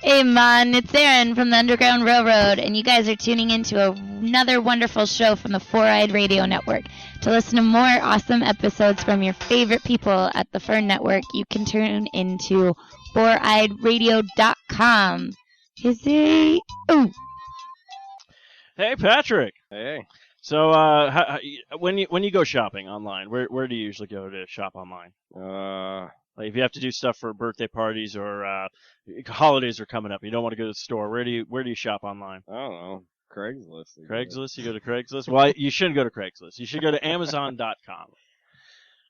Hey man, it's Aaron from the Underground Railroad, and you guys are tuning into another wonderful show from the Four-Eyed Radio Network. To listen to more awesome episodes from your favorite people at the Fern Network, you can tune into foureyedradio.com. Oh. Hey, Patrick. Hey. So, when you go shopping online, where do you usually go to shop online? Like if you have to do stuff for birthday parties or holidays are coming up, you don't want to go to the store. Where do you shop online? I don't know. Craigslist. Craigslist. You go to Craigslist. Well, you shouldn't go to Craigslist. You should go to Amazon.com.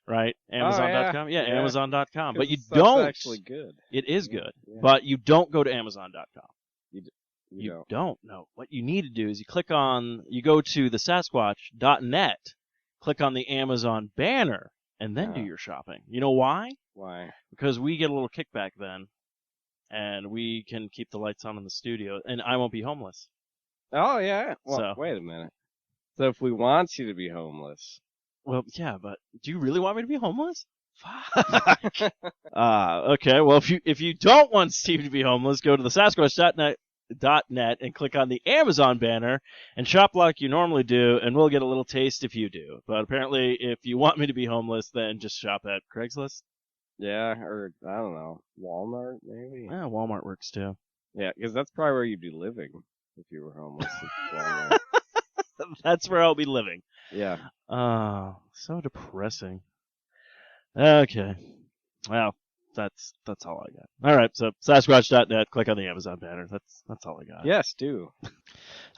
Right? Amazon.com. Yeah, Amazon.com. But you don't. That's actually good. It is good. Yeah. But you don't go to Amazon.com. You don't. No. What you need to do is you go to the Sasquatch.net, click on the Amazon banner, and then do your shopping. You know why? Why? Because we get a little kickback then, and we can keep the lights on in the studio, and I won't be homeless. Oh, yeah. Well, wait a minute. So if we want you to be homeless. Well, yeah, but do you really want me to be homeless? Fuck. Okay, well, if you don't want Steve to be homeless, go to the Sasquatch.net and click on the Amazon banner and shop like you normally do, and we'll get a little taste if you do. But apparently, if you want me to be homeless, then just shop at Craigslist. Yeah, or, I don't know, Walmart, maybe? Yeah, Walmart works too. Yeah, because that's probably where you'd be living if you were homeless. Walmart. That's where I'll be living. Yeah. Oh, so depressing. Okay. Well, that's all I got. All right, so Sasquatch.net, click on the Amazon banner. That's all I got. Yes, do.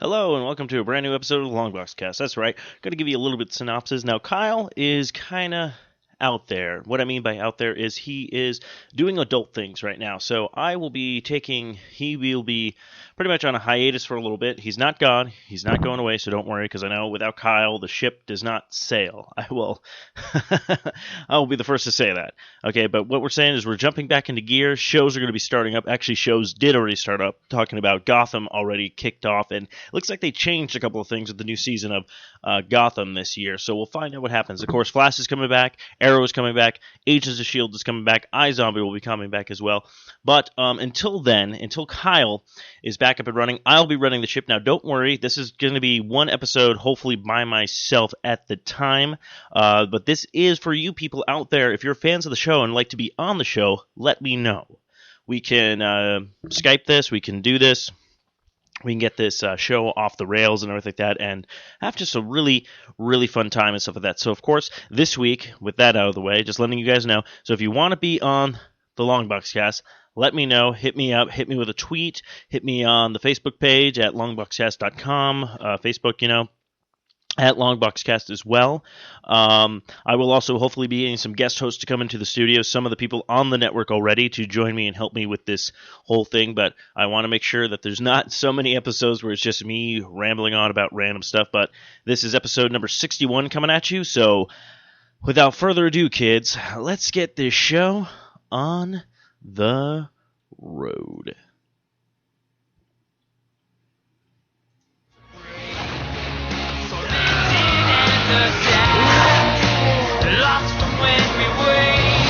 Hello, and welcome to a brand new episode of the Longbox Cast. That's right. Going to give you a little bit of synopsis. Now, Kyle is kind of out there. What I mean by out there is he is doing adult things right now. So he will be pretty much on a hiatus for a little bit. He's not gone. He's not going away, so don't worry, because I know without Kyle, the ship does not sail. I will be the first to say that. Okay, but what we're saying is we're jumping back into gear. Shows are going to be starting up. Actually, shows did already start up. Talking about Gotham already kicked off, and it looks like they changed a couple of things with the new season of Gotham this year. So we'll find out what happens. Of course, Flash is coming back. Arrow is coming back. Agents of S.H.I.E.L.D. is coming back. iZombie will be coming back as well. But until then, until Kyle is back up and running, I'll be running the ship. Now, don't worry. This is going to be one episode, hopefully by myself at the time. But this is for you people out there. If you're fans of the show and like to be on the show, let me know. We can Skype this. We can do this. We can get this show off the rails and everything like that, and have just a really, really fun time and stuff like that. So, of course, this week, with that out of the way, just letting you guys know. So if you want to be on the Longbox Cast, let me know. Hit me up. Hit me with a tweet. Hit me on the Facebook page at longboxcast.com. Facebook, at Longboxcast as well. I will also hopefully be getting some guest hosts to come into the studio, some of the people on the network already to join me and help me with this whole thing, but I want to make sure that there's not so many episodes where it's just me rambling on about random stuff, but this is episode number 61 coming at you, so without further ado, kids, let's get this show on the road. Lost from when we wait,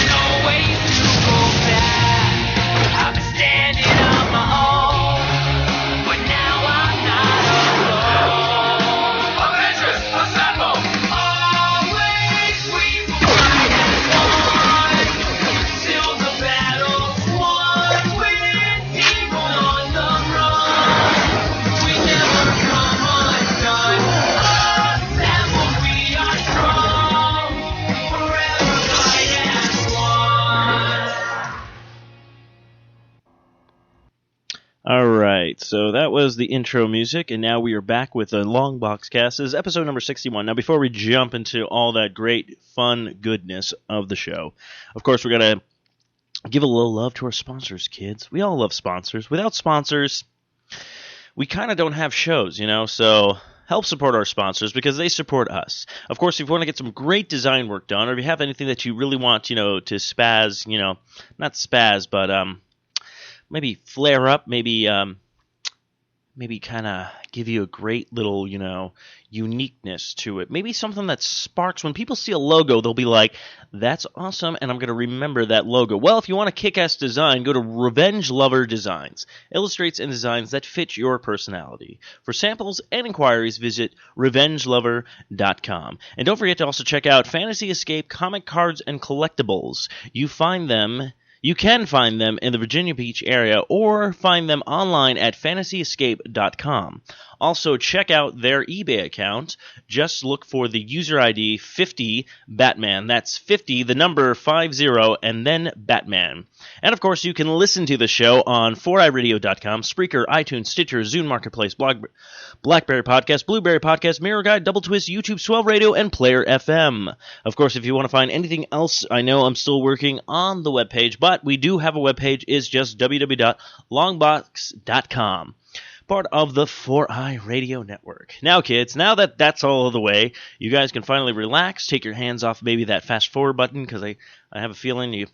no way to go back. I've been standing on my own, but now I'm not alone. Avengers, assemble! Always we fight as one, till the battle's won. With evil on the run, we never come undone. Assemble, we are strong, forever fight as one. Alright, so that was the intro music, and now we are back with the Longbox Cast. This is episode number 61. Now, before we jump into all that great, fun goodness of the show, of course, we're going to give a little love to our sponsors, kids. We all love sponsors. Without sponsors, we kind of don't have shows, so help support our sponsors because they support us. Of course, if you want to get some great design work done, or if you have anything that you really want, to spaz, not spaz, but maybe flare up, maybe maybe kind of give you a great little, uniqueness to it. Maybe something that sparks when people see a logo, they'll be like, that's awesome, and I'm going to remember that logo. Well, if you want a kick-ass design, go to Revenge Lover Designs. Illustrates and designs that fit your personality. For samples and inquiries, visit revengelover.com. And don't forget to also check out Fantasy Escape comic cards and collectibles. You can find them in the Virginia Beach area or find them online at fantasyescape.com. Also, check out their eBay account. Just look for the user ID 50Batman. That's 50, the number 50, and then Batman. And, of course, you can listen to the show on 4iRadio.com, Spreaker, iTunes, Stitcher, Zune Marketplace, Blackberry Podcast, Blueberry Podcast, Mirror Guide, Double Twist, YouTube, Swell Radio, and Player FM. Of course, if you want to find anything else, I know I'm still working on the webpage, but we do have a webpage. It's just www.longbox.com. Part of the 4i Radio Network. Now, kids, now that that's all the way, you guys can finally relax, take your hands off maybe that fast forward button, because I have a feeling you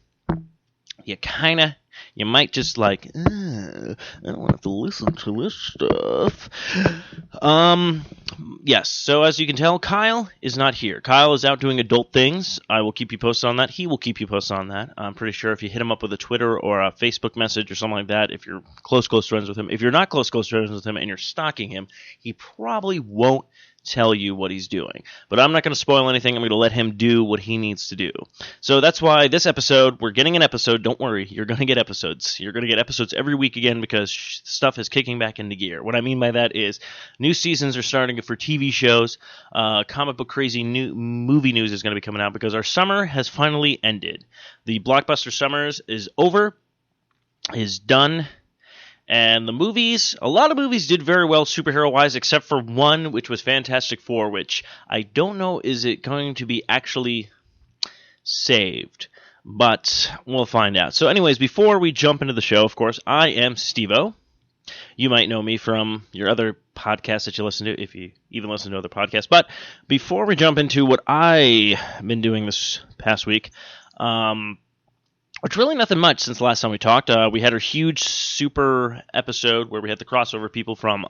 might just like, I don't want to have to listen to this stuff. Yes, so as you can tell, Kyle is not here. Kyle is out doing adult things. I will keep you posted on that. He will keep you posted on that. I'm pretty sure if you hit him up with a Twitter or a Facebook message or something like that, if you're close friends with him, if you're not close friends with him and you're stalking him, he probably won't tell you what he's doing. But I'm not going to spoil anything. I'm going to let him do what he needs to do. So that's why this episode, we're getting an episode. Don't worry, you're going to get episodes. You're going to get episodes every week again because stuff is kicking back into gear. What I mean by that is new seasons are starting for TV shows. Comic book crazy new movie news is going to be coming out because our summer has finally ended. The blockbuster summers is over, is done. And the movies, a lot of movies did very well superhero-wise, except for one, which was Fantastic Four, which I don't know is it going to be actually saved. But we'll find out. So anyways, before we jump into the show, of course, I am Steve-O. You might know me from your other podcasts that you listen to, if you even listen to other podcasts. But before we jump into what I've been doing this past week, it's really nothing much since the last time we talked. We had our huge super episode where we had the crossover people from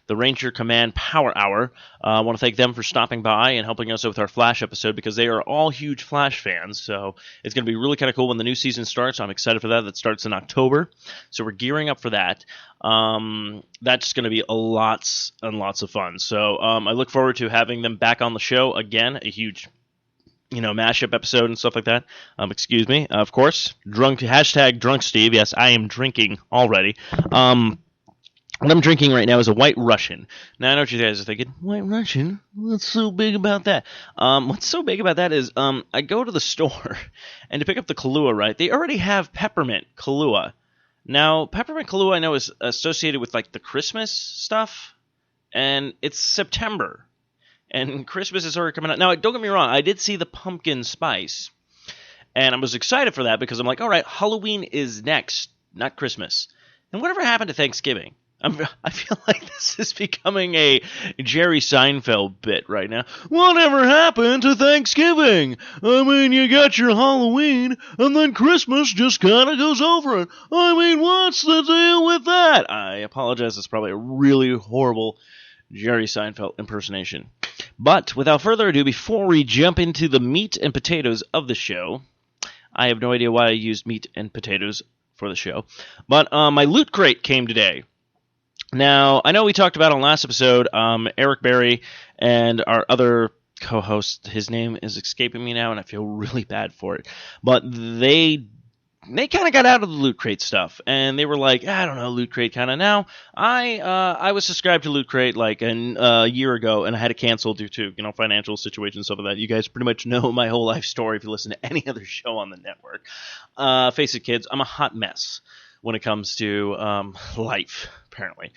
the Ranger Command Power Hour. I want to thank them for stopping by and helping us with our Flash episode because they are all huge Flash fans. So it's going to be really kind of cool when the new season starts. I'm excited for that. That starts in October. So we're gearing up for that. That's going to be lots and lots of fun. So I look forward to having them back on the show again. A huge mashup episode and stuff like that. Excuse me. Of course, drunk Steve. Yes, I am drinking already. What I'm drinking right now is a White Russian. Now, I know what you guys are thinking. White Russian? What's so big about that? What's so big about that is I go to the store, and to pick up the Kahlua, right, they already have peppermint Kahlua. Now, peppermint Kahlua I know is associated with, like, the Christmas stuff, and it's September. And Christmas is already coming out. Now, don't get me wrong. I did see the pumpkin spice. And I was excited for that because I'm like, all right, Halloween is next, not Christmas. And whatever happened to Thanksgiving? I feel like this is becoming a Jerry Seinfeld bit right now. Whatever happened to Thanksgiving? I mean, you got your Halloween, and then Christmas just kind of goes over it. I mean, what's the deal with that? I apologize. It's probably a really horrible Jerry Seinfeld impersonation. But without further ado, before we jump into the meat and potatoes of the show, I have no idea why I used meat and potatoes for the show, but my Loot Crate came today. Now, I know we talked about on last episode, Eric Berry and our other co-host, his name is escaping me now, and I feel really bad for it, but they kind of got out of the Loot Crate stuff, and they were like, I don't know, Loot Crate kind of. Now, I was subscribed to Loot Crate like a year ago, and I had to cancel due to financial situations, stuff like that. You guys pretty much know my whole life story if you listen to any other show on the network. Face it, kids, I'm a hot mess when it comes to life, apparently.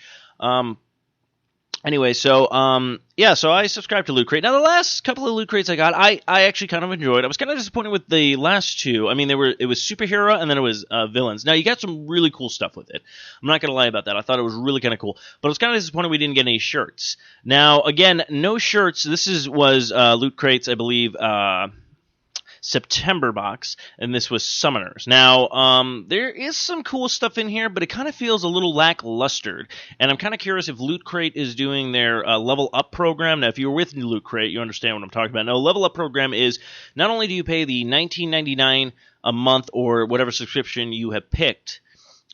Anyway, so I subscribed to Loot Crate. Now, the last couple of Loot Crates I got, I actually kind of enjoyed. I was kind of disappointed with the last two. I mean, it was superhero and then it was villains. Now, you got some really cool stuff with it. I'm not going to lie about that. I thought it was really kind of cool. But I was kind of disappointed we didn't get any shirts. Now, again, no shirts. This was Loot Crates, I believe, September box, and this was Summoners. Now, there is some cool stuff in here, but it kind of feels a little lackluster, and I'm kind of curious if Loot Crate is doing their level up program. Now, if you're with Loot Crate, you understand what I'm talking about. Now, level up program is not only do you pay the $19.99 a month or whatever subscription you have picked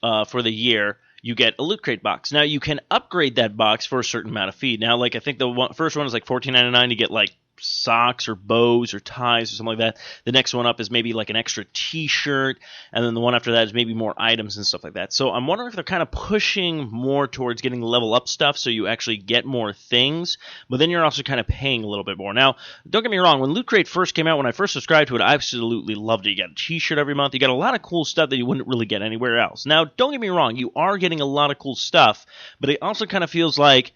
for the year, you get a Loot Crate box. Now, you can upgrade that box for a certain amount of fee. Now, like, I think the first one is like $14.99 to get, like, socks or bows or ties or something like that. The next one up is maybe like an extra t-shirt, and then the one after that is maybe more items and stuff like that. So I'm wondering if they're kind of pushing more towards getting level up stuff so you actually get more things, but then you're also kind of paying a little bit more. Now, don't get me wrong, when Loot Crate first came out, when I first subscribed to it, I absolutely loved it. You got a t-shirt every month. You got a lot of cool stuff that you wouldn't really get anywhere else. Now, don't get me wrong, you are getting a lot of cool stuff, but it also kind of feels like,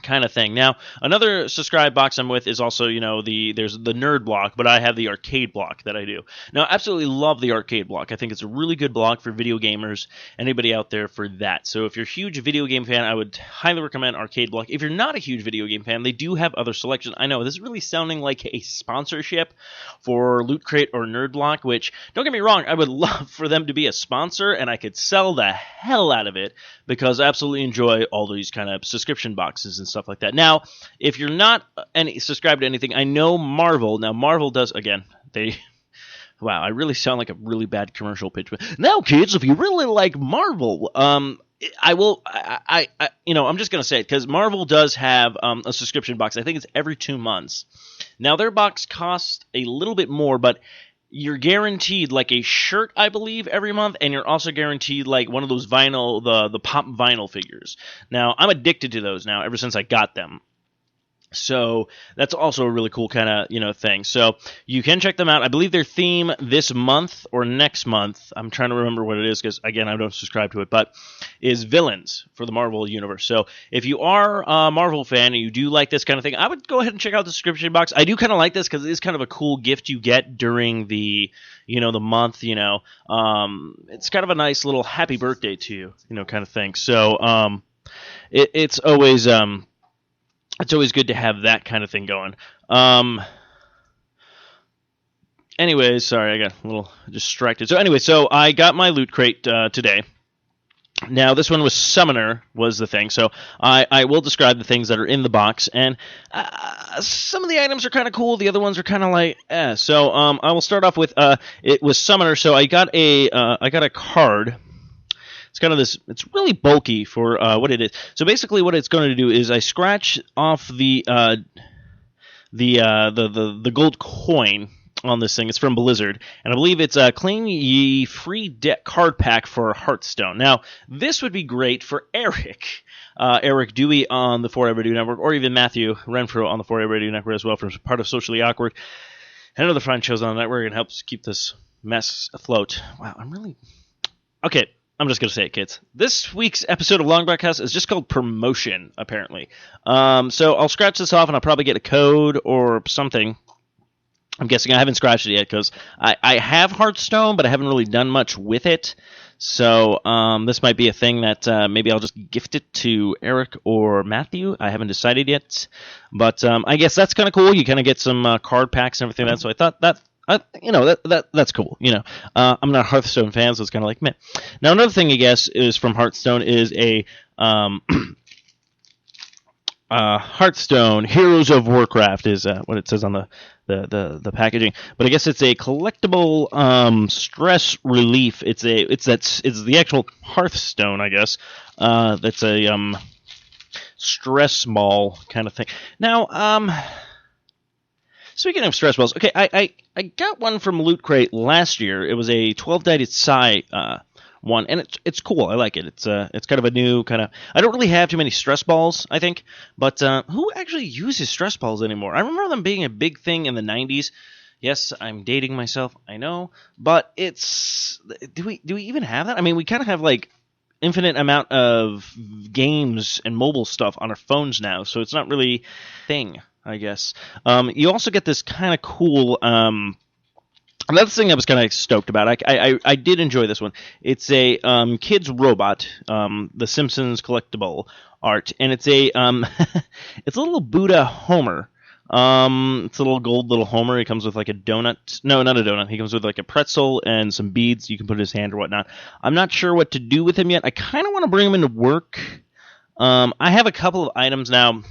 kind of thing. Now, another subscribe box I'm with is also, there's the nerd block, but I have the arcade block that I do. Now, I absolutely love the arcade block. I think it's a really good block for video gamers, anybody out there for that. So if you're a huge video game fan, I would highly recommend arcade block. If you're not a huge video game fan, they do have other selections. I know, this is really sounding like a sponsorship for Loot Crate or Nerd Block, which, don't get me wrong, I would love for them to be a sponsor, and I could sell the hell out of it, because I absolutely enjoy all these kind of subscription boxes and stuff like that. Now, if you're not subscribed to anything, I know Marvel. Now, Marvel does, again, wow, I really sound like a really bad commercial pitch. But now, kids, if you really like Marvel, I'm just going to say it, because Marvel does have a subscription box. I think it's every 2 months. Now, their box costs a little bit more, but you're guaranteed like a shirt, I believe, every month, and you're also guaranteed like one of those vinyl, the pop vinyl figures. Now, I'm addicted to those now ever since I got them. So that's also a really cool kind of, thing. So you can check them out. I believe their theme this month or next month, I'm trying to remember what it is because, again, I don't subscribe to it, but is villains for the Marvel Universe. So if you are a Marvel fan and you do like this kind of thing, I would go ahead and check out the subscription box. I do kind of like this because it is kind of a cool gift you get during the month, it's kind of a nice little happy birthday to you, kind of thing. So it's always... it's always good to have that kind of thing going. Anyways, sorry, I got a little distracted. So I got my Loot Crate today. Now, this one was Summoner was the thing. So I will describe the things that are in the box. And some of the items are kind of cool. The other ones are kind of like, So I will start off with, it was Summoner. So I got a card. It's kind of this, it's really bulky for what it is. So basically what it's going to do is I scratch off the gold coin on this thing. It's from Blizzard, and I believe it's a Claim Ye free deck card pack for Hearthstone. Now, this would be great for Eric Dewey on the 4i Radio Network, or even Matthew Renfro on the 4i Radio Network as well, from part of Socially Awkward and other fun shows on the network, and helps keep this mess afloat. Wow, okay. I'm just going to say it, kids. This week's episode of Long Broadcast is just called Promotion, apparently. So I'll scratch this off, and I'll probably get a code or something. I'm guessing I haven't scratched it yet, because I have Hearthstone, but I haven't really done much with it. So this might be a thing that maybe I'll just gift it to Eric or Matthew. I haven't decided yet. But I guess that's kind of cool. You kind of get some card packs and everything like that. So I thought that... that's cool. I'm not a Hearthstone fan, so it's kind of like meh. Now, another thing I guess is from Hearthstone is a Hearthstone Heroes of Warcraft is what it says on the packaging. But I guess it's a collectible stress relief. It's the actual Hearthstone, I guess. That's a stress ball kind of thing. Now, speaking of stress balls, okay, I got one from Loot Crate last year. It was a 12-sided Psy one, and it's cool. I like it. It's kind of a new kind of... I don't really have too many stress balls, I think, but who actually uses stress balls anymore? I remember them being a big thing in the 90s. Yes, I'm dating myself, I know, but it's... Do we even have that? I mean, we kind of have, like, infinite amount of games and mobile stuff on our phones now, so it's not really a thing, I guess. You also get this kind of cool... another thing I was kind of stoked about. I did enjoy this one. It's a kid's robot, the Simpsons collectible art, and it's a it's a little Buddha Homer It's a little gold little Homer. He comes with like a donut. No, not a donut. He comes with like a pretzel and some beads you can put in his hand or whatnot. I'm not sure what to do with him yet. I kind of want to bring him into work. I have a couple of items now.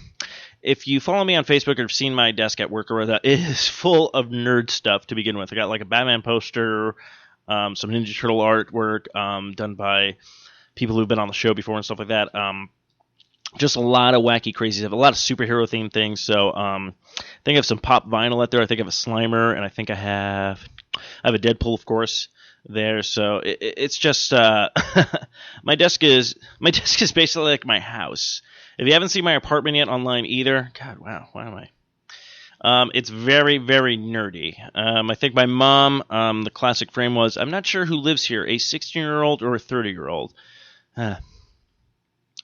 If you follow me on Facebook or have seen my desk at work or whatever, it is full of nerd stuff to begin with. I got like a Batman poster, some Ninja Turtle artwork done by people who've been on the show before and stuff like that. Just a lot of wacky, crazy stuff. A lot of superhero-themed things. So I think I have some pop vinyl out there. I think I have a Slimer, and I think I have a Deadpool, of course, there. So it's just my desk is basically like my house. If you haven't seen my apartment yet online either, God, wow, why am I? It's very, very nerdy. I think my mom, the classic frame was, I'm not sure who lives here, a 16-year-old or a 30-year-old. It's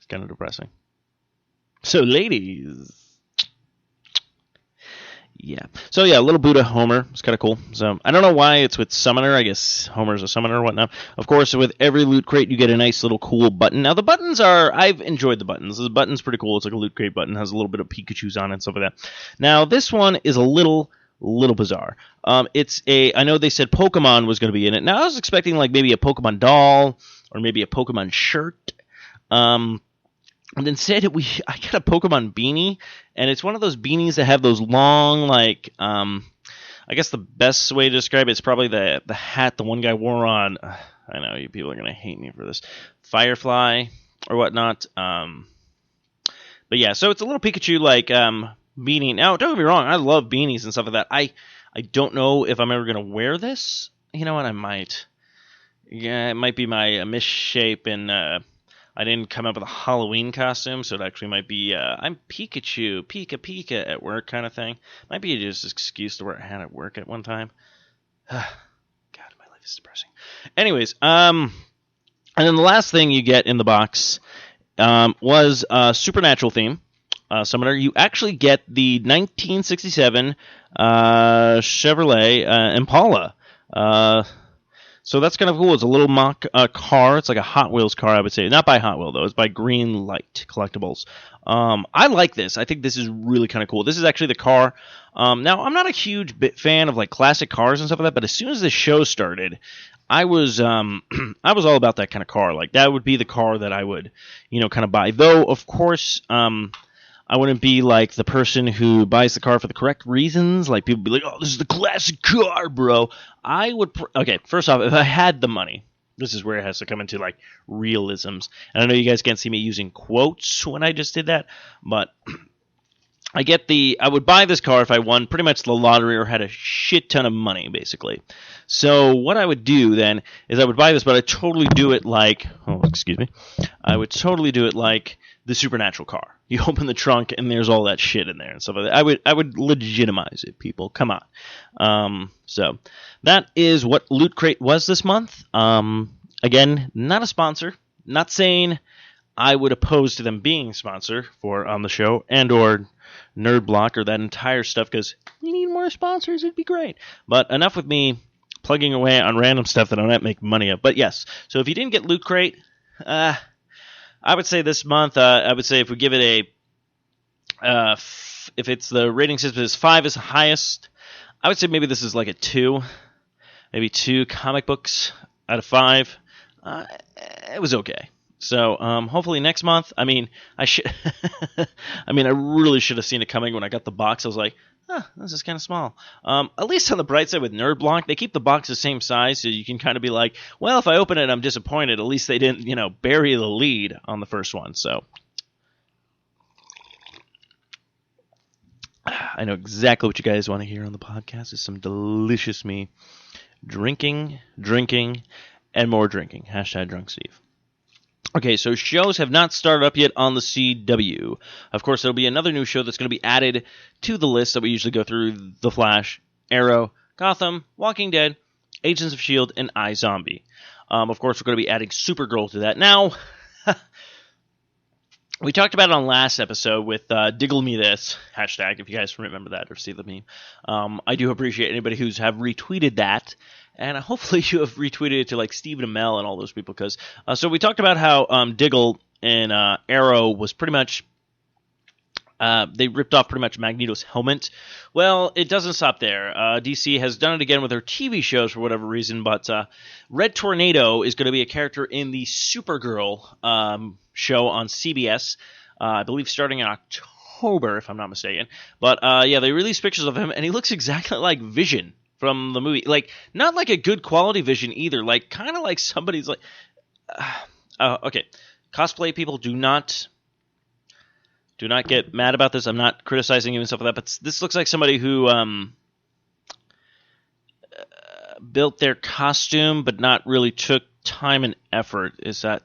kind of depressing. So, ladies. Yeah. So, yeah, little Buddha Homer. It's kind of cool. So, I don't know why it's with Summoner. I guess Homer's a Summoner or whatnot. Of course, with every Loot Crate, you get a nice little cool button. Now, the buttons I've enjoyed the buttons. The button's pretty cool. It's like a Loot Crate button. It has a little bit of Pikachu's on it and stuff like that. Now, this one is a little bizarre. I know they said Pokemon was going to be in it. Now, I was expecting like maybe a Pokemon doll or maybe a Pokemon shirt. And instead, I got a Pokemon beanie, and it's one of those beanies that have those long, like, I guess the best way to describe it is probably the hat the one guy wore on, I know you people are going to hate me for this, Firefly or whatnot. But yeah, so it's a little Pikachu-like beanie. Now, don't get me wrong, I love beanies and stuff like that. I don't know if I'm ever going to wear this. You know what, I might. Yeah, it might be my misshape and... I didn't come up with a Halloween costume, so it actually might be, I'm Pikachu, Pika at work kind of thing. Might be just an excuse to wear a hat at work at one time. God, my life is depressing. Anyways, and then the last thing you get in the box was a Supernatural theme. Summoner, you actually get the 1967 Chevrolet Impala. So that's kind of cool. It's a little mock car. It's like a Hot Wheels car, I would say. Not by Hot Wheel, though. It's by Green Light Collectibles. I like this. I think this is really kind of cool. This is actually the car. Now, I'm not a huge fan of like classic cars and stuff like that, but as soon as the show started, I was all about that kind of car. Like, that would be the car that I would, kind of buy. Though, of course, I wouldn't be like the person who buys the car for the correct reasons. Like, people be like, oh, this is the classic car, bro. I would... Okay, first off, if I had the money, this is where it has to come into, like, realisms. And I know you guys can't see me using quotes when I just did that, but I would buy this car if I won pretty much the lottery or had a shit ton of money, basically. So what I would do then is I would buy this, but I'd totally do it like... Oh, excuse me. I would totally do it like the Supernatural car. You open the trunk and there's all that shit in there and stuff like that. I would legitimize it, people. Come on. So that is what Loot Crate was this month. Again, not a sponsor. Not saying I would oppose to them being a sponsor for on the show and or Nerd Block or that entire stuff, because we need more sponsors. It'd be great. But enough with me plugging away on random stuff that I don't make money of. But yes, so if you didn't get Loot Crate, I would say this month, I would say if we give it if it's the rating system is 5 is the highest, I would say maybe this is like a 2, maybe 2 comic books out of 5. It was okay. So hopefully next month. I mean, I really should have seen it coming when I got the box. I was like, this is kind of small. At least on the bright side with Nerd Block, they keep the box the same size, so you can kind of be like, well, if I open it, I'm disappointed. At least they didn't, bury the lead on the first one. So I know exactly what you guys want to hear on the podcast is some delicious me drinking, and more drinking. #DrunkSteve. Okay, so shows have not started up yet on the CW. Of course, there'll be another new show that's going to be added to the list that we usually go through: The Flash, Arrow, Gotham, Walking Dead, Agents of S.H.I.E.L.D., and iZombie. Of course, we're going to be adding Supergirl to that. Now, we talked about it on last episode with Diggle Me This, #, if you guys remember that or see the meme. I do appreciate anybody who's have retweeted that. And hopefully you have retweeted it to like Stephen Amell and all those people, because so we talked about how Diggle in Arrow was pretty much They ripped off pretty much Magneto's helmet. Well, it doesn't stop there. DC has done it again with their TV shows for whatever reason, but Red Tornado is going to be a character in the Supergirl show on CBS, I believe starting in October, if I'm not mistaken. But yeah, they released pictures of him, and he looks exactly like Vision from the movie. Like, not like a good quality Vision either. Like, kind of like somebody's like... okay, cosplay people do not get mad about this. I'm not criticizing you and stuff like that, but this looks like somebody who built their costume but not really took time and effort. Is that...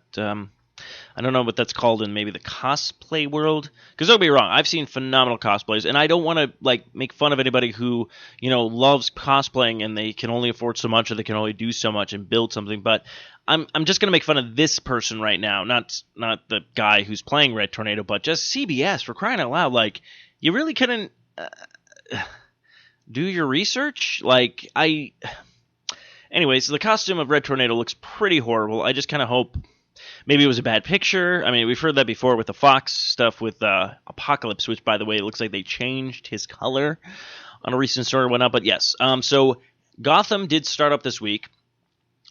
I don't know what that's called in maybe the cosplay world. Because don't be wrong, I've seen phenomenal cosplays, and I don't want to like make fun of anybody who, you know, loves cosplaying and they can only afford so much or they can only do so much and build something. But I'm just gonna make fun of this person right now, not the guy who's playing Red Tornado, but just CBS, for crying out loud. Like, you really couldn't do your research? Like, anyways, the costume of Red Tornado looks pretty horrible. I just kind of hope. Maybe it was a bad picture. I mean, we've heard that before with the Fox stuff with Apocalypse, which, by the way, it looks like they changed his color on a recent story and whatnot. But yes, so Gotham did start up this week.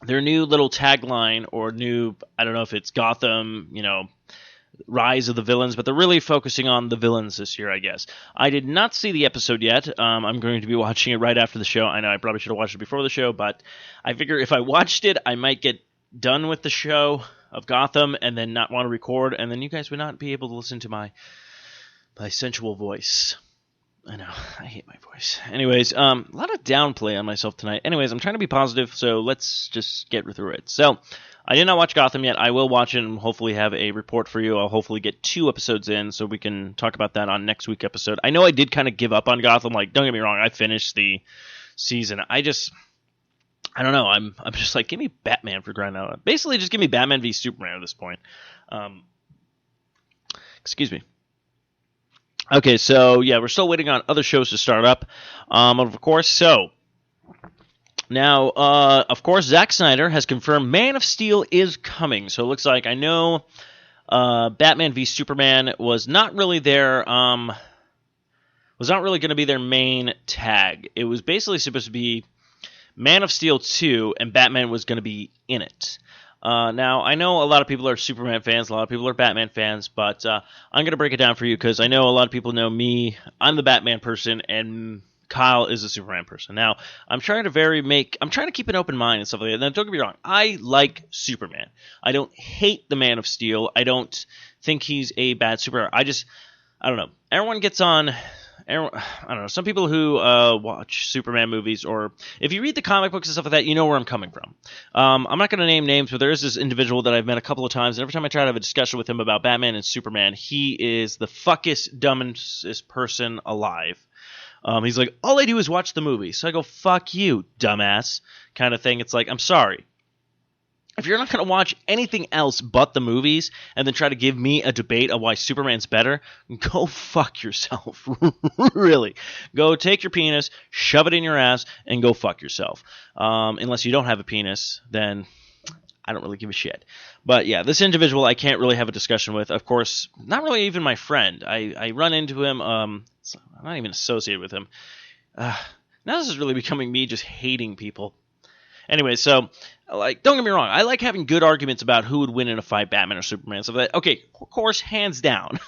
Their new little tagline, or new, I don't know if it's Gotham, you know, Rise of the Villains, but they're really focusing on the villains this year, I guess. I did not see the episode yet. I'm going to be watching it right after the show. I know I probably should have watched it before the show, but I figure if I watched it, I might get done with the show of Gotham and then not want to record, and then you guys would not be able to listen to my sensual voice. I know, I hate my voice. Anyways, a lot of downplay on myself tonight. Anyways, I'm trying to be positive, so let's just get through it. So, I did not watch Gotham yet. I will watch it and hopefully have a report for you. I'll hopefully get 2 episodes in so we can talk about that on next week's episode. I know I did kind of give up on Gotham. Like, don't get me wrong, I finished the season. I don't know. I'm just like, give me Batman for crying out loud. Basically, just give me Batman v Superman at this point. Excuse me. Okay, so yeah, we're still waiting on other shows to start up. Of course, so now, of course, Zack Snyder has confirmed Man of Steel is coming. So it looks like, I know Batman v Superman was not really their was not really going to be their main tag. It was basically supposed to be Man of Steel 2, and Batman was going to be in it. Now, I know a lot of people are Superman fans, a lot of people are Batman fans, but I'm going to break it down for you because I know a lot of people know me. I'm the Batman person, and Kyle is a Superman person. Now, I'm trying to keep an open mind and stuff like that. Now, don't get me wrong, I like Superman. I don't hate the Man of Steel. I don't think he's a bad superhero. I don't know. Everyone gets on... I don't know, some people who watch Superman movies, or if you read the comic books and stuff like that, you know where I'm coming from. I'm not going to name names, but there is this individual that I've met a couple of times, and every time I try to have a discussion with him about Batman and Superman, he is the fuckest, dumbest person alive. He's like, all I do is watch the movie. So I go, fuck you, dumbass, kind of thing. It's like, I'm sorry. If you're not going to watch anything else but the movies and then try to give me a debate of why Superman's better, go fuck yourself. Really. Go take your penis, shove it in your ass, and go fuck yourself. Unless you don't have a penis, then I don't really give a shit. But yeah, this individual I can't really have a discussion with. Of course, not really even my friend. I run into him. I'm not even associated with him. Now this is really becoming me just hating people. Anyway, so, like, don't get me wrong. I like having good arguments about who would win in a fight, Batman or Superman. So that, okay, of course, hands down.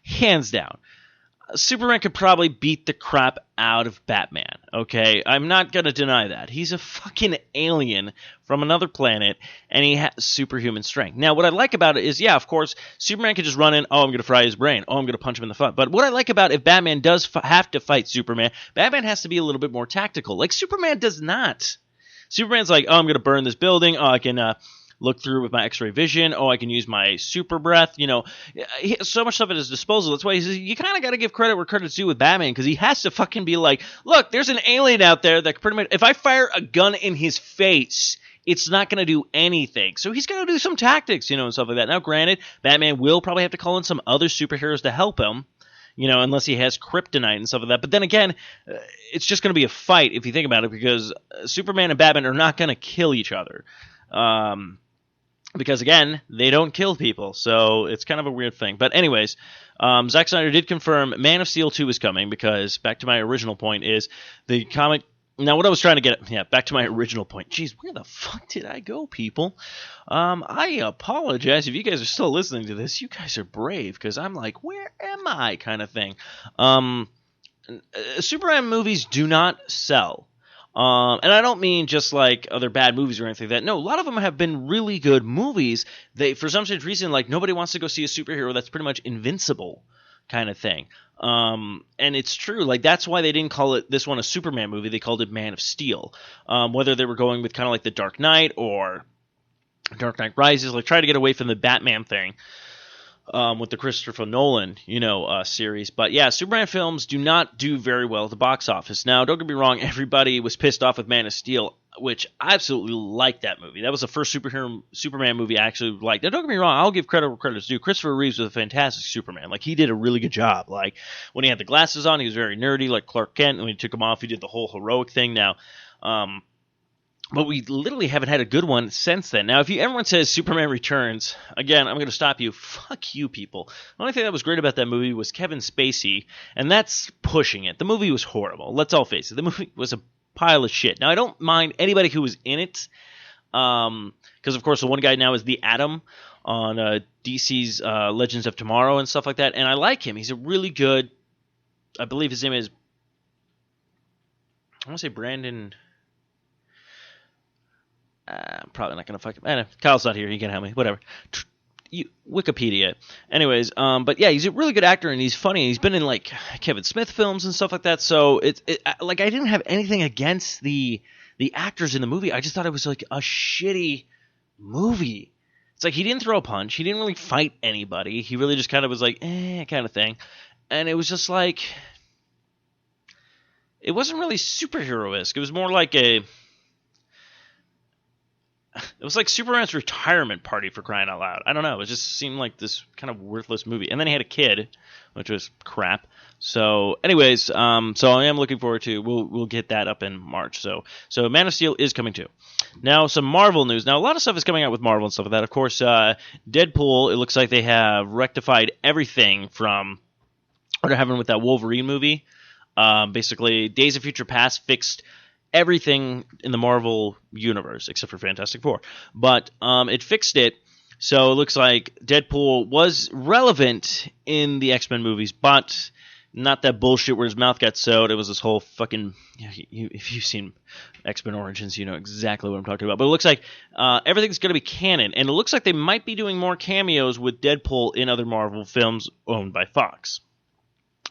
Hands down. Superman could probably beat the crap out of Batman, okay? I'm not going to deny that. He's a fucking alien from another planet, and he has superhuman strength. Now, what I like about it is, yeah, of course, Superman could just run in, I'm going to fry his brain, I'm going to punch him in the foot. But what I like about if Batman does have to fight Superman, Batman has to be a little bit more tactical. Like, Superman does not. Superman's like, I'm going to burn this building. I can look through with my X-ray vision. I can use my super breath. You know, he has so much stuff at his disposal. That's why he says, you kind of got to give credit where credit's due with Batman, because he has to fucking be like, look, there's an alien out there that pretty much, if I fire a gun in his face, it's not going to do anything. So he's going to do some tactics, you know, and stuff like that. Now, granted, Batman will probably have to call in some other superheroes to help him. You know, unless he has kryptonite and stuff like that. But then again, it's just going to be a fight if you think about it, because Superman and Batman are not going to kill each other. Because, again, they don't kill people, so it's kind of a weird thing. But anyways, Zack Snyder did confirm Man of Steel 2 is coming, because back to my original point is the comic... Now, what I was trying to get at... Yeah, back to my original point. Jeez, where the fuck did I go, people? I apologize if you guys are still listening to this. You guys are brave, because I'm like, where am I, kind of thing. Superman movies do not sell. And I don't mean just like other bad movies or anything like that. No, a lot of them have been really good movies. They, for some strange reason, like nobody wants to go see a superhero that's pretty much invincible kind of thing. And it's true. Like that's why they didn't call it this one a Superman movie. They called it Man of Steel. Whether they were going with kind of like the Dark Knight or Dark Knight Rises, like try to get away from the Batman thing. With the Christopher Nolan, series. But yeah, Superman films do not do very well at the box office. Now, don't get me wrong, everybody was pissed off with Man of Steel, which I absolutely liked that movie. That was the first Superman movie I actually liked. Now, don't get me wrong, I'll give credit where credit's due. Christopher Reeves was a fantastic Superman. Like, he did a really good job. Like, when he had the glasses on, he was very nerdy, like Clark Kent. And when he took them off, he did the whole heroic thing. Now, but we literally haven't had a good one since then. Now, if everyone says Superman Returns, again, I'm going to stop you. Fuck you, people. The only thing that was great about that movie was Kevin Spacey, and that's pushing it. The movie was horrible. Let's all face it. The movie was a pile of shit. Now, I don't mind anybody who was in it, because, of course, the one guy now is the Atom on DC's Legends of Tomorrow and stuff like that, and I like him. He's a really good, I believe his name is, I want to say Brandon... I'm probably not going to fucking... Kyle's not here. He can't help me. Whatever. Wikipedia. Anyways, but yeah, he's a really good actor, and he's funny. He's been in, like, Kevin Smith films and stuff like that, so like, I didn't have anything against the actors in the movie. I just thought it was, like, a shitty movie. It's like, he didn't throw a punch. He didn't really fight anybody. He really just kind of was like, kind of thing. And it was just like... It wasn't really superhero-esque. It was more like a... It was like Superman's retirement party, for crying out loud. I don't know. It just seemed like this kind of worthless movie. And then he had a kid, which was crap. So, anyways, so I am looking forward to. We'll get that up in March. So Man of Steel is coming too. Now, some Marvel news. Now, a lot of stuff is coming out with Marvel and stuff like that. Of course, Deadpool. It looks like they have rectified everything from what happened with that Wolverine movie. Basically, Days of Future Past fixed everything in the Marvel universe except for Fantastic Four, but it fixed it, so it looks like Deadpool was relevant in the X-Men movies, but not that bullshit where his mouth got sewed. It was this whole fucking... if you've seen X-Men Origins, you know exactly what I'm talking about. But it looks like everything's going to be canon, and it looks like they might be doing more cameos with Deadpool in other Marvel films owned by Fox.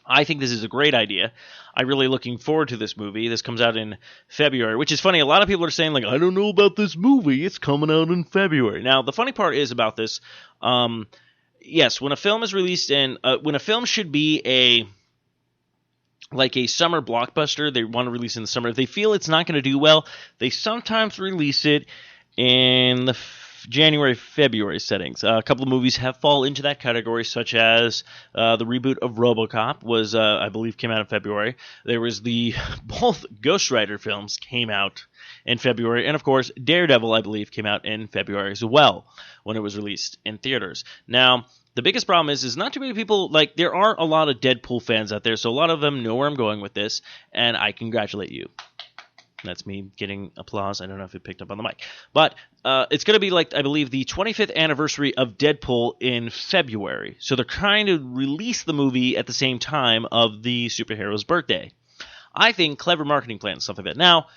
I think this is a great idea. I'm really looking forward to this movie. This comes out in February, which is funny. A lot of people are saying, like, I don't know about this movie. It's coming out in February. Now, the funny part is about this, yes, when a film is released when a film should be a summer blockbuster, they want to release in the summer. If they feel it's not going to do well, they sometimes release it in the January, February settings. A couple of movies have fall into that category, such as the reboot of RoboCop was, I believe, came out in February. There was both Ghost Rider films came out in February, and of course, Daredevil, I believe, came out in February as well when it was released in theaters. Now, the biggest problem is not too many people, like, there are a lot of Deadpool fans out there, so a lot of them know where I'm going with this, and I congratulate you. That's me getting applause. I don't know if it picked up on the mic. But it's going to be, like, I believe, the 25th anniversary of Deadpool in February. So they're trying to release the movie at the same time of the superhero's birthday. I think clever marketing plan, stuff like that. Now,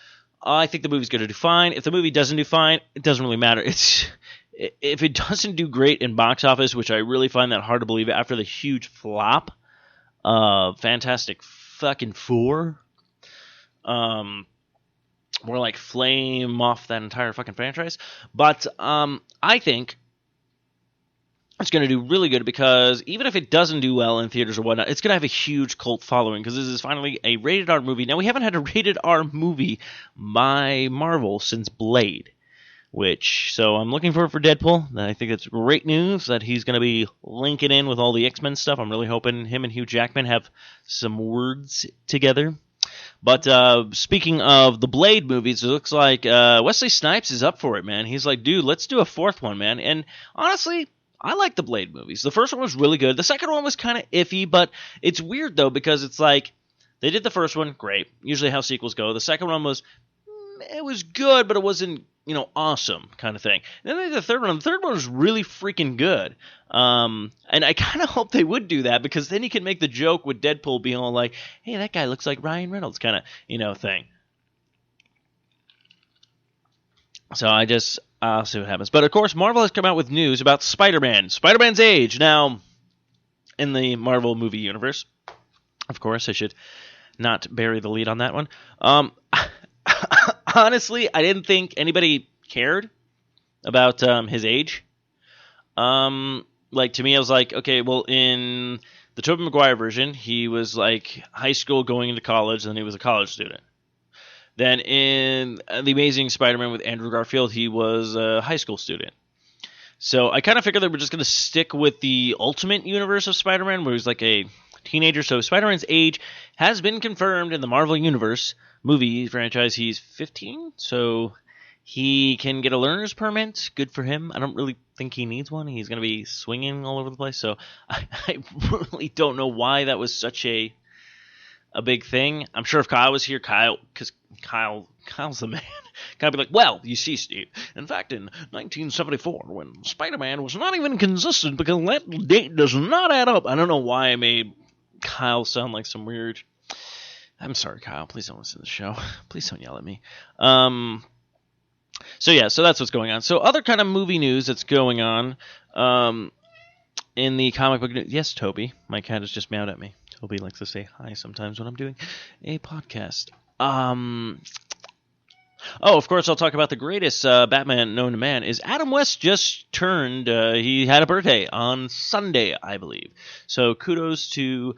I think the movie's going to do fine. If the movie doesn't do fine, it doesn't really matter. If it doesn't do great in box office, which I really find that hard to believe after the huge flop of Fantastic fucking Four, more like flame off that entire fucking franchise. But I think it's going to do really good because even if it doesn't do well in theaters or whatnot, it's going to have a huge cult following because this is finally a rated R movie. Now, we haven't had a rated R movie by Marvel since Blade, so I'm looking forward for Deadpool. I think it's great news that he's going to be linking in with all the X-Men stuff. I'm really hoping him and Hugh Jackman have some words together. But speaking of the Blade movies, it looks like Wesley Snipes is up for it, man. He's like, dude, let's do a fourth one, man. And honestly, I like the Blade movies. The first one was really good. The second one was kind of iffy, but it's weird, though, because it's like, they did the first one, great. Usually how sequels go. The second one was, it was good, but it wasn't, awesome kind of thing. And then they did the third one. The third one was really freaking good. And I kind of hope they would do that, because then you can make the joke with Deadpool being all like, hey, that guy looks like Ryan Reynolds kind of, thing. So I'll see what happens. But, of course, Marvel has come out with news about Spider-Man. Spider-Man's age. Now, in the Marvel movie universe, of course, I should not bury the lead on that one. Honestly, I didn't think anybody cared about his age. To me, I was like, okay, well, in the Tobey Maguire version, he was like high school going into college, and then he was a college student. Then in The Amazing Spider-Man with Andrew Garfield, he was a high school student. So I kind of figured they were just going to stick with the Ultimate Universe of Spider-Man, where he's like a teenager. So Spider-Man's age has been confirmed in the Marvel Universe movie franchise. He's 15, so he can get a learner's permit. Good for him. I don't really think he needs one. He's going to be swinging all over the place. So I really don't know why that was such a big thing. I'm sure if Kyle was here, because Kyle's the man, Kyle would be like, well, you see, Steve, in fact, in 1974, when Spider-Man was not even consistent, because that date does not add up. I don't know why I made Kyle sound like some weird... I'm sorry, Kyle. Please don't listen to the show. Please don't yell at me. So that's what's going on. So other kind of movie news that's going on in the comic book news. Yes, Toby. My cat has just meowed at me. Toby likes to say hi sometimes when I'm doing a podcast. Of course, I'll talk about the greatest Batman known to man. Is Adam West just turned, he had a birthday on Sunday, I believe. So kudos to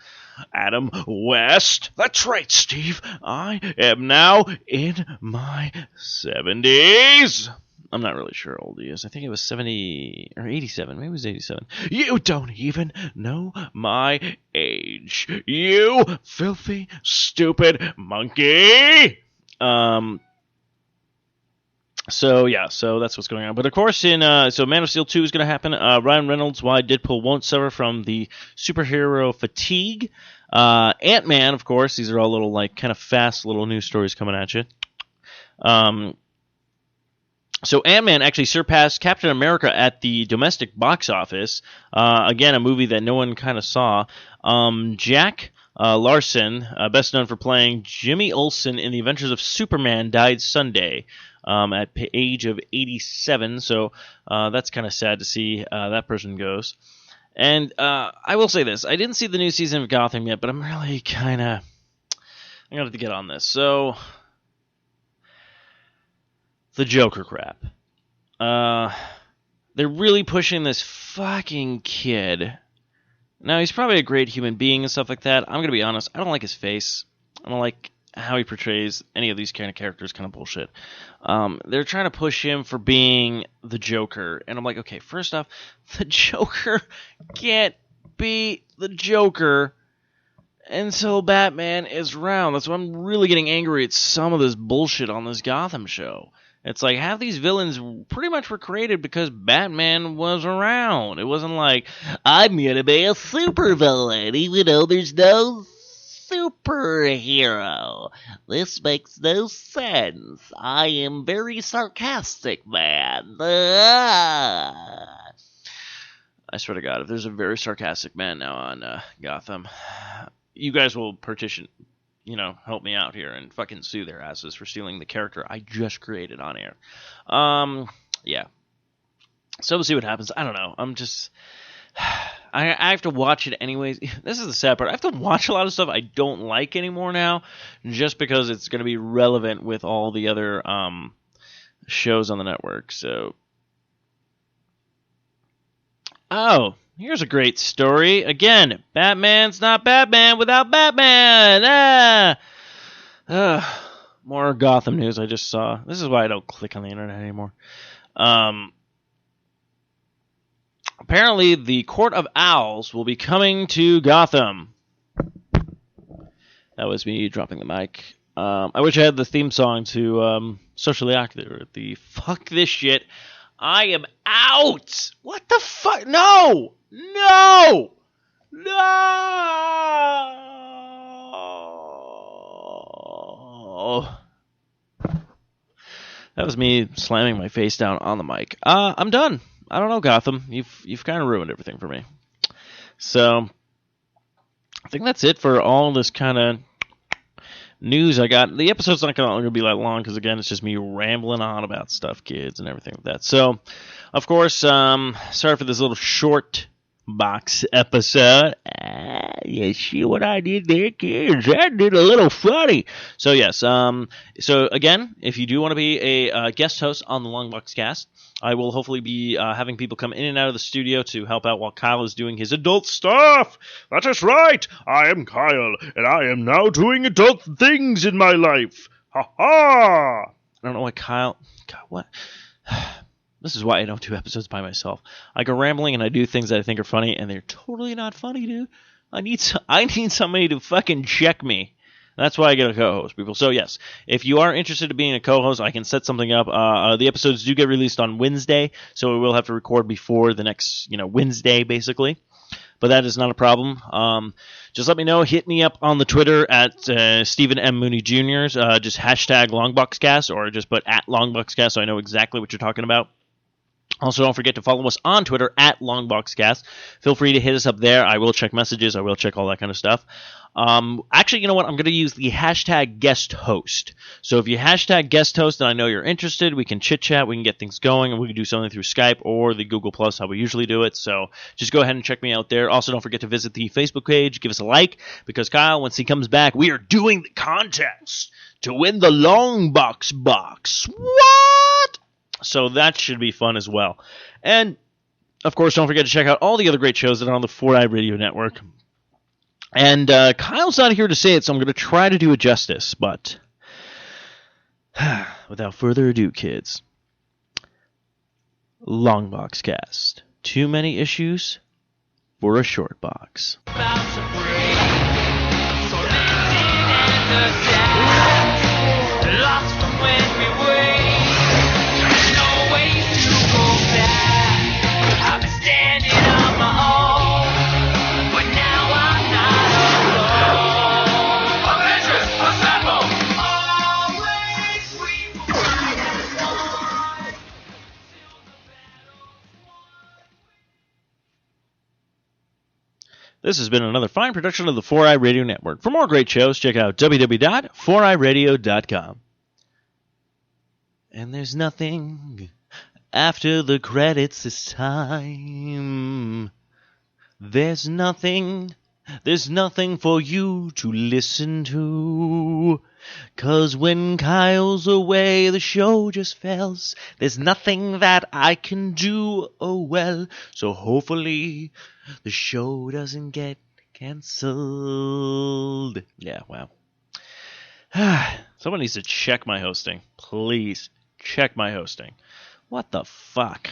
Adam West. That's right, Steve. I am now in my 70s. I'm not really sure how old he is. I think it was 70 or 87. Maybe it was 87. You don't even know my age. You filthy, stupid monkey. So that's what's going on. But of course, so Man of Steel 2 is going to happen. Ryan Reynolds, why Deadpool won't suffer from the superhero fatigue. Ant-Man, of course. These are all little, kind of fast little news stories coming at you. So Ant-Man actually surpassed Captain America at the domestic box office. Again, a movie that no one kind of saw. Jack Larson, best known for playing Jimmy Olsen in The Adventures of Superman, died Sunday at the age of 87. So that's kind of sad to see that person goes. And I will say this. I didn't see the new season of Gotham yet, but I'm really kind of... I'm going to have to get on this. So... the Joker crap. They're really pushing this fucking kid. Now, he's probably a great human being and stuff like that. I'm going to be honest. I don't like his face. I don't like how he portrays any of these kind of characters. Kind of bullshit. They're trying to push him for being the Joker. And I'm like, okay, first off, the Joker can't be the Joker until Batman is around. That's why I'm really getting angry at some of this bullshit on this Gotham show. It's like half these villains pretty much were created because Batman was around. It wasn't like, I'm going to be a supervillain, even though there's no superhero. This makes no sense. I am very sarcastic, man. I swear to God, if there's a very sarcastic man now on Gotham, you guys will petition... help me out here and fucking sue their asses for stealing the character I just created on air. Yeah. So we'll see what happens. I don't know. I'm just... I have to watch it anyways. This is the sad part. I have to watch a lot of stuff I don't like anymore now, just because it's going to be relevant with all the other shows on the network. So... oh... here's a great story. Again, Batman's not Batman without Batman. More Gotham news I just saw. This is why I don't click on the internet anymore. Apparently, the Court of Owls will be coming to Gotham. That was me dropping the mic. I wish I had the theme song to Socially Awkward. The fuck this shit. I am out. What the fuck? No. No. No. That was me slamming my face down on the mic. I'm done. I don't know, Gotham. You've kind of ruined everything for me. So I think that's it for all this kind of news I got. The episode's not going to be that long because, again, it's just me rambling on about stuff, kids, and everything like that. So, of course, sorry for this little short box episode. You see what I did there, kids? I did a little funny. So, yes. So, again, if you do want to be a guest host on the Long Box Cast, I will hopefully be having people come in and out of the studio to help out while Kyle is doing his adult stuff. That is right. I am Kyle, and I am now doing adult things in my life. Ha ha! I don't know why Kyle... God, what? This is why I don't do episodes by myself. I go rambling and I do things that I think are funny, and they're totally not funny, dude. I need somebody to fucking check me. That's why I get a co-host, people. So, yes, if you are interested in being a co-host, I can set something up. The episodes do get released on Wednesday, so we will have to record before the next, Wednesday, basically. But that is not a problem. Just let me know. Hit me up on the Twitter at Stephen M. Mooney Jr. Just hashtag LongboxCast, or just put at LongboxCast so I know exactly what you're talking about. Also, don't forget to follow us on Twitter at LongboxCast. Feel free to hit us up there. I will check messages. I will check all that kind of stuff. Actually, you know what? I'm going to use the hashtag guest host. So if you hashtag guest host and I know you're interested, we can chit-chat, we can get things going, and we can do something through Skype or the Google Plus, how we usually do it. So just go ahead and check me out there. Also, don't forget to visit the Facebook page. Give us a like, because Kyle, once he comes back, we are doing the contest to win the Long Box box. What? So that should be fun as well. And, of course, don't forget to check out all the other great shows that are on the 4i Radio Network. And Kyle's not here to say it, so I'm going to try to do it justice. But without further ado, kids, Long Box Cast. Too many issues for a short box. Lost from when we were. No way to go back. I've been standing on my own, but now I'm not alone. Avengers, assemble! Always we will. This has been another fine production of the 4i Radio Network. For more great shows, check out www.4iradio.com. And there's nothing after the credits this time. There's nothing for you to listen to. 'Cause when Kyle's away, the show just fails. There's nothing that I can do, oh well. So hopefully the show doesn't get cancelled. Yeah, wow. Someone needs to check my hosting. Please, check my hosting. What the fuck?